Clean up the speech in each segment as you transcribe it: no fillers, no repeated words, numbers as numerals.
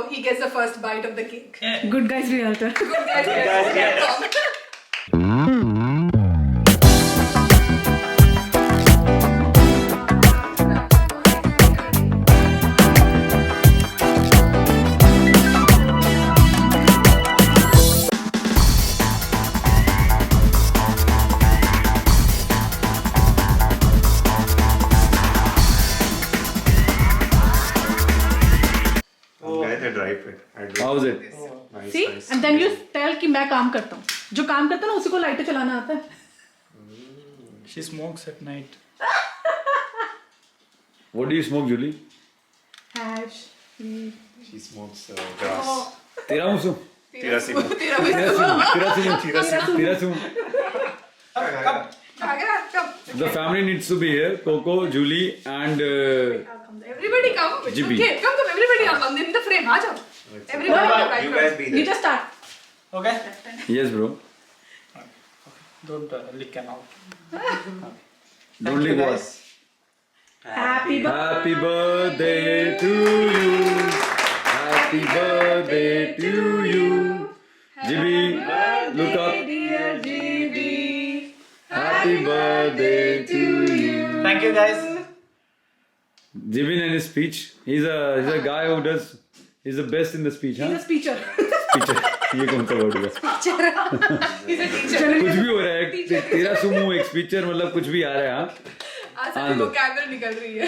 he gets the first bite of the cake. Good guys realtor. Good guys. How's it? Nice, See? nice. And then you tell कि मैं काम करता हूँ. जो काम करता है ना उसी को लाइटर चलाना आता है. She smokes at night. What do you smoke, Julie? Hash. She smokes grass. Tiramisu. Tiramisu. Tiramisu. Come. The family needs to be here. Coco, Julie, and Everybody come. It's Jibby. okay. Come. Everybody come in the frame. आ जाओ. Everybody. You guys be You there. just start. Okay? yes, bro. Don't lick and out. Don't leave us. Happy Happy birthday to you. Happy birthday to you. Jibby, look up. dear GB. Happy birthday to you. Thank you guys. Jibin and his speech. He's a guy who does. He's the best in the speech, He's a huh? speaker. Speecher. ये कौन सा word हुआ? He's a teacher. कुछ भी हो रहा है. तेरा सुमो एक स्पीचर मतलब कुछ भी आ रहा है, हाँ? आज से vocabulary निकल रही है.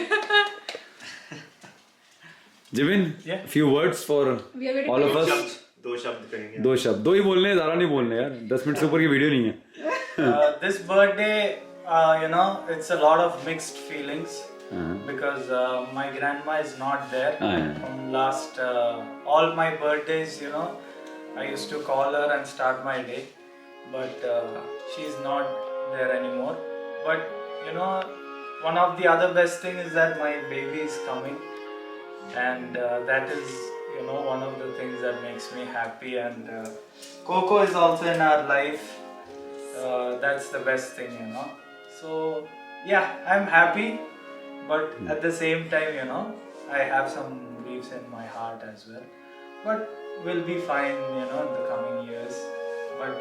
Jibin, Yeah. few words for We are waiting all of for us. दो शब्द करेंगे. दो शब्द. दो ही बोलने हैं, ज़्यादा नहीं बोलने यार. 10 मिनट से ऊपर की वीडियो नहीं है. This birthday, it's a lot of mixed feelings because my grandma is not there. From last all my birthdays, I used to call her and start my day, but she's not there anymore. But one of the other best thing is that my baby is coming, and that is one of the things that makes me happy. And Coco is also in our life. That's the best thing, So yeah, I'm happy, but at the same time, I have some griefs in my heart as well. But we'll be fine, in the coming years. But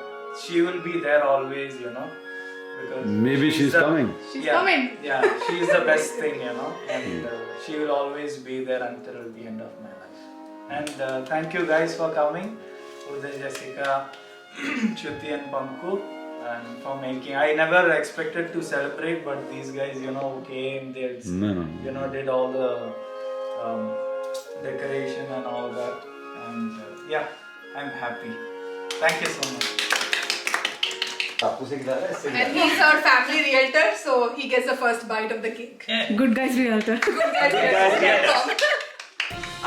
she will be there always, because Maybe she's coming. She's coming. Yeah, she is the best thing, and she will always be there until the end of my life. And thank you guys for coming, Uday, Jessica, Shruti and Panku, and for making. I never expected to celebrate, but these guys, came, they No. did all the decoration and all that, and yeah, I'm happy. Thank you so much. And he's our family realtor, so he gets the first bite of the cake. Good guys realtor. Good guys.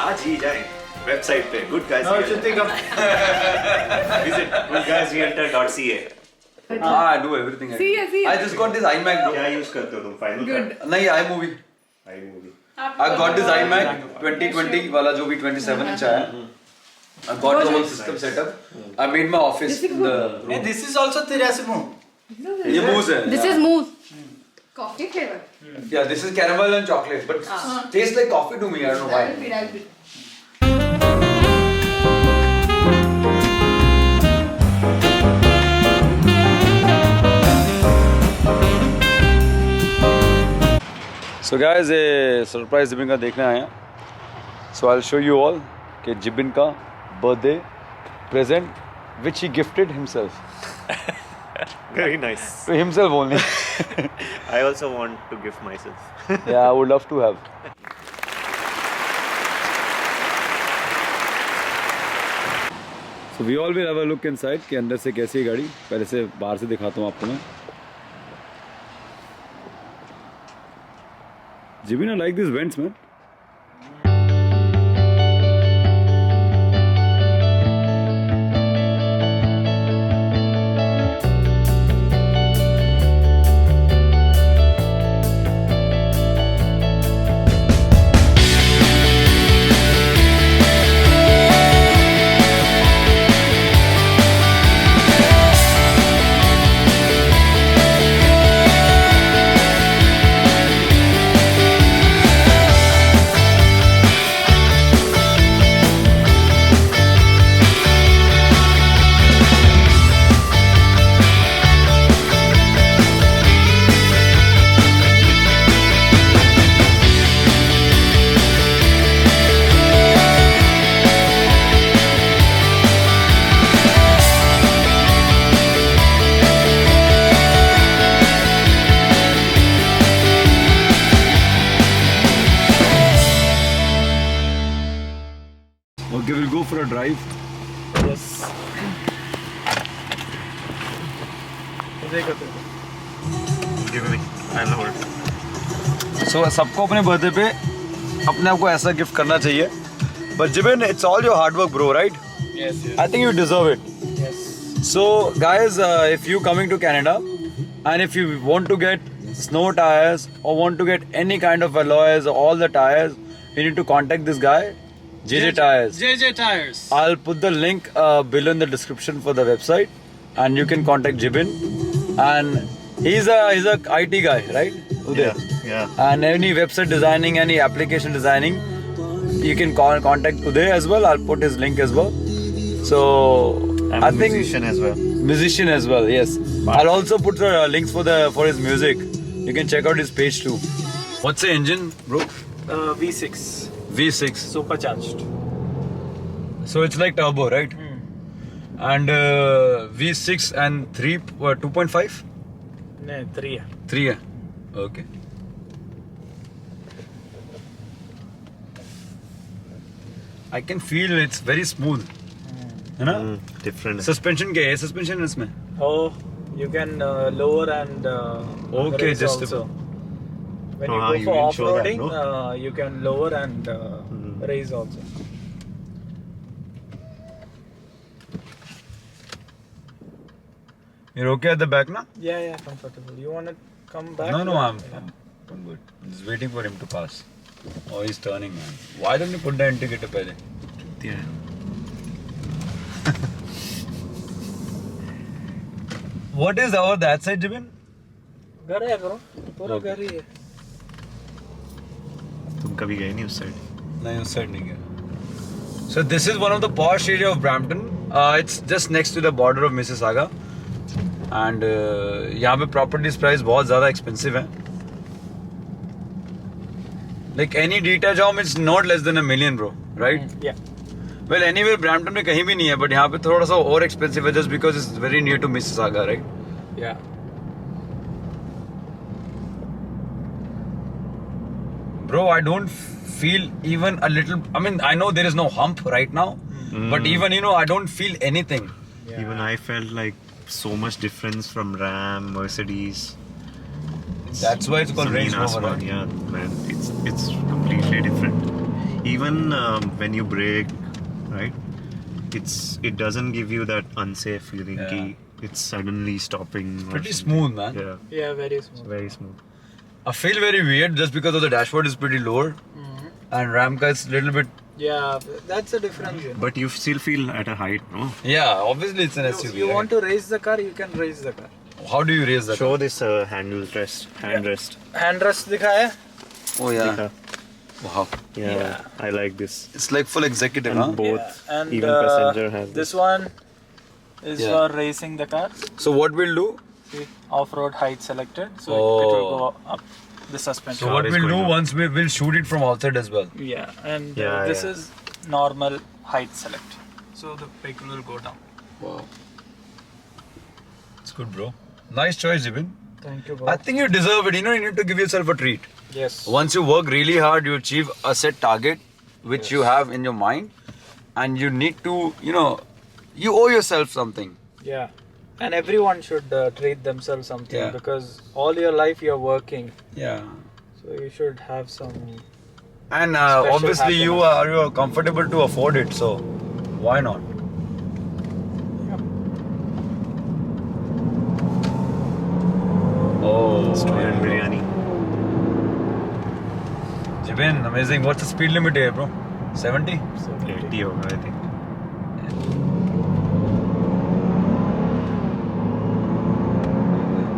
आज ही जाए website पे Good Guys No, Realtor. Shruti, come. Visit goodguysrealtor.ca. I do everything. See ya. I just got this iMac, bro. क्या use करते हो तुम final Good. नहीं, iMovie. iMovie. I got this iMac 2020 वाला जो भी 27 इंच आया. I got the whole system set up. I made my office in the Hey, room. this is also Tirasimu. ये mousse है. This is mousse. Coffee flavor. Yeah, this is caramel and chocolate, but tastes like coffee to me. I don't know why. I'll be. So guys, ये surprise Jibin का देखने आए हैं. So I'll show you all कि जिबिन का birthday present which he gifted himself. Very nice. To himself only. I also want to gift myself. Yeah, I would love to have. So we all will have a look inside कि अंदर से कैसी है गाड़ी. पहले से बाहर से दिखाता हूँ आपको मैं. Jibin, I like these vents, man. Okay, we'll go for a drive. Yes. Give me. I'll hold. So सबको अपने बर्थडे पे अपने आप को ऐसा गिफ्ट करना चाहिए. But Jibin, it's all your hard work, bro, right? Yes. I think you deserve it. Yes. So guys, if you coming to Canada and if you want to get snow tires or want to get any kind of alloys or all the tires, you need to contact this guy, JJ Tires. JJ Tires. I'll put the link below in the description for the website, and you can contact Jibin. And he's a IT guy, right? Uday. Yeah. And any website designing, any application designing, you can contact Uday as well. I'll put his link as well. So I'm I a think musician as well. musician as well. Yes. I'll also put the links for his music. You can check out his page too. What's the engine, bro? V6. V6. Supercharged. So it's like turbo, right? And V6 and 3, what, 2.5? No, 3. 3 है. Okay. I can feel it's very smooth. है ना? Different. Suspension क्या है? Suspension है इसमें? Oh, you can lower and Okay, raise just also. When Oh, you you go didn't for show that, off-roading, you can lower and raise also. You're okay at the back now? Yeah, comfortable. You want to come back? No, I'm good. I'm just waiting for him to pass. Oh, he's turning, man. Why don't you put the indicator पहले? Yeah. What is over that side, Jibin? घर है bro, पूरा घर ही है. तुम कभी गए नहीं उस साइड? नहीं उस साइड नहीं गया. So this is one of the posh area of Brampton. It's just next to the border of Mississauga. And यहाँ पे properties price बहुत ज़्यादा expensive है. Like any detached home, it's not less than $1 million, bro, right? Yeah. Well, anyway, Brampton में कहीं भी नहीं है, but यहाँ पे थोड़ा सा और expensive है just because it's very near to Mississauga, right? Yeah. Bro, I don't feel even a little. I mean, I know there is no hump right now, but even I don't feel anything. Yeah. Even I felt like so much difference from Ram, Mercedes. That's why it's called Zameen Range Rover, Asmaan, right? yeah, man, it's completely different. Even when you brake, right? It doesn't give you that unsafe feeling. Yeah. Ki it's suddenly stopping. or Pretty something. smooth, man. Yeah, Yeah, very it's smooth. very smooth. I feel very weird just because of the dashboard is pretty lower, and Ramka is a little bit. Yeah, that's the difference. But you still feel at a height, no? Yeah, obviously it's an SUV. You right? want to raise the car, you can raise the car. How do you raise that? Show this handrest. Handrest दिखाया? Oh yeah. Dikha. Wow. Yeah, I like this. It's like full executive, And huh? both, Yeah. And even passenger has this one is Yeah. for racing the car. So what we'll do? See, off-road height selected, so Oh. it will go up the suspension. So what is we'll going do on. once we'll shoot it from outside as well. Yeah, and Yeah, this yeah. is normal height select. So the vehicle will go down. Wow. It's good, bro. Nice choice, Jibin. Thank you, bro. I think you deserve it. You need to give yourself a treat. Yes. Once you work really hard, you achieve a set target which you have in your mind, and you need to, you owe yourself something. Yeah. And everyone should treat themselves something Yeah. because all your life you're working. Yeah. So you should have some. And Special obviously you are comfortable to afford it, so why not? Oh, Student biryani. Jibin, amazing. What's the speed limit here, bro? 70? 80 hoga, I think.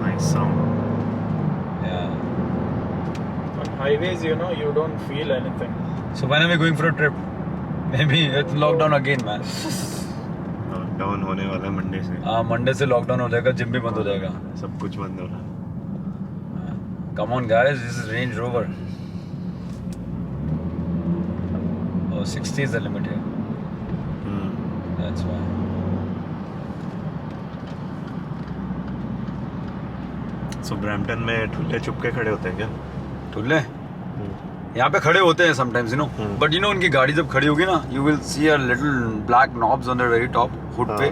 Nice sound. Yeah. On highways, you don't feel anything. So when are we going for a trip? Maybe it's lockdown again, man. Lockdown होने वाला है Monday से. हाँ Monday से lockdown हो जाएगा, gym भी बंद हो जाएगा. सब कुछ बंद हो रहा है. Come on guys, this is Range Rover. Oh, 60 is the limit here. That's why. So Brampton में ठुल्ले चुप के खड़े होते हैं क्या? ठुल्ले? यहाँ पे खड़े होते हैं sometimes, you know. But you know उनकी गाड़ी जब खड़ी होगी ना, you will see a little black knobs on the very top hood पे,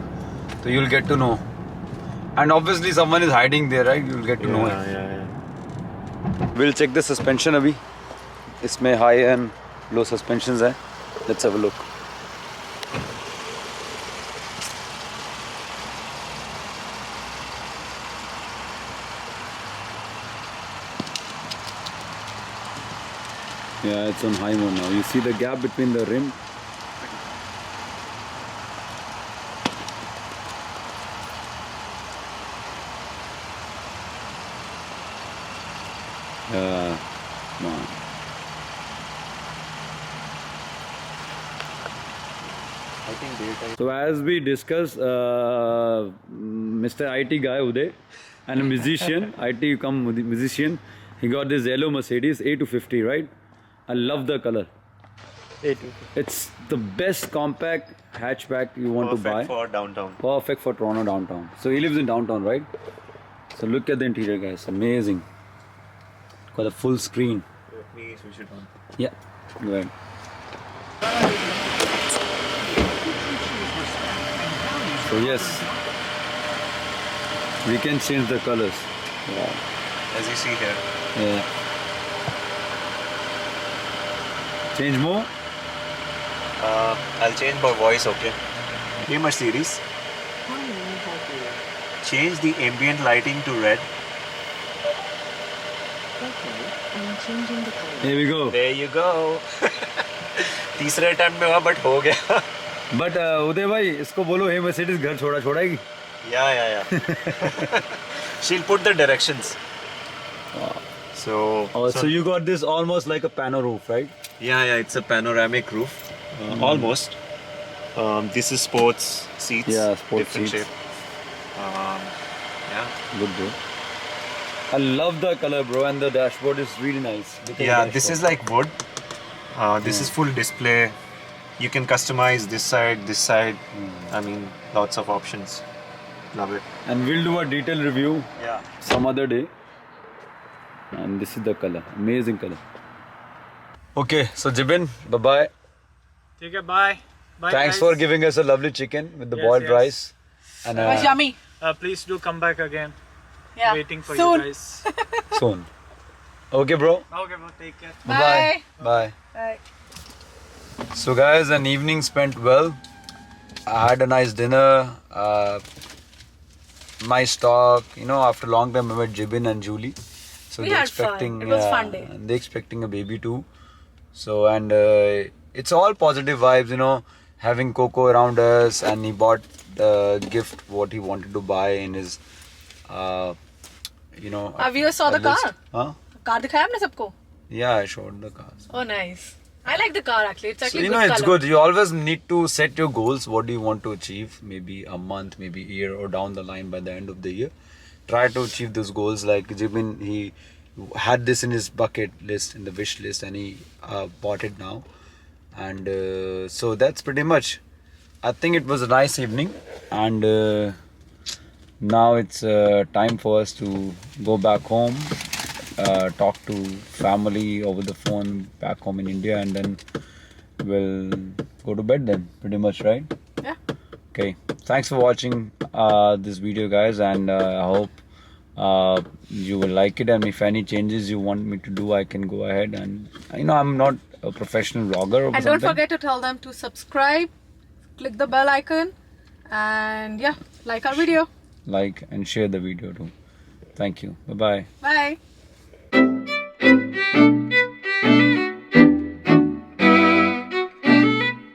so you'll get to know. And obviously someone is hiding there, right? You'll get to know it. Yeah. We'll check the suspension अभी. इसमें high and low suspensions है. Let's have a look. Yeah, it's on high mode now. You see the gap between the rim. Man. I think daytime. So as we discussed, Mr. IT guy Uday and a musician, IT come musician, he got this yellow Mercedes A250, right? I love the color. It's the best compact hatchback you want to buy. Perfect for downtown. Perfect for Toronto downtown. So he lives in downtown, right? So look at the interior, guys. Amazing. Got a full screen. Let me switch it on. Yeah. Go ahead. So yes, we can change the colors. Wow. As you see here. Yeah. Change more? I'll change by voice, okay? Hey Mercedes. Change the ambient lighting to red. Here we go. There you go. तीसरे attempt में हुआ but हो गया. But उदय भाई इसको बोलो हे Mercedes घर छोड़ाएगी. Yeah. She'll put the directions. So, So you got this almost like a pano roof, right? yeah, it's a panoramic roof. Almost. This is sports seats. Yeah, sports different seats. shape. Yeah. Good, bro. I love the color, bro, and the dashboard is really nice. Look at Yeah, the this dashboard. is like wood. This is full display. You can customize this side. I mean, lots of options. Love it. And we'll do a detailed review Yeah. some other day. And this is the color. Amazing color. Okay, so Jibin, bye-bye. Take care, bye. Bye. Thanks guys. for giving us a lovely chicken with the Yes, boiled yes. rice. And It was yummy. Please do come back again. Yeah. Waiting for Soon. you guys. soon. Okay, bro. Okay, bro. Take care. Bye. Bye. Bye. So, guys, an evening spent well. I had a nice dinner, nice talk. You know, after a long time, I met Jibin and Julie. So We they're had fun. expecting, It was a fun day. and they're expecting a baby too. So, and it's all positive vibes, you know, having Coco around us, and he bought the gift what he wanted to buy in his, you know. Our viewers saw the list. car. Huh? Car दिखाया हमने सबको? Yeah, I showed the cars. Oh, nice. I like the car actually. It's So, actually you good know, it's color. good. You always need to set your goals. What do you want to achieve? Maybe a month, maybe a year, or down the line by the end of the year. Try to achieve those goals. Like Jibin, he had this in his bucket list, in the wish list, and he bought it now. And so that's pretty much. I think it was a nice evening, and now it's time for us to go back home. Talk to family over the phone back home in India, and then we'll go to bed then, pretty much, right? Yeah. Okay, thanks for watching this video, guys, and I hope you will like it, and if any changes you want me to do, I can go ahead. And you know, I'm not a professional vlogger or And something. don't forget to tell them to subscribe, click the bell icon, and yeah, like our video. Like and share the video too. Thank you. Bye-bye. Bye.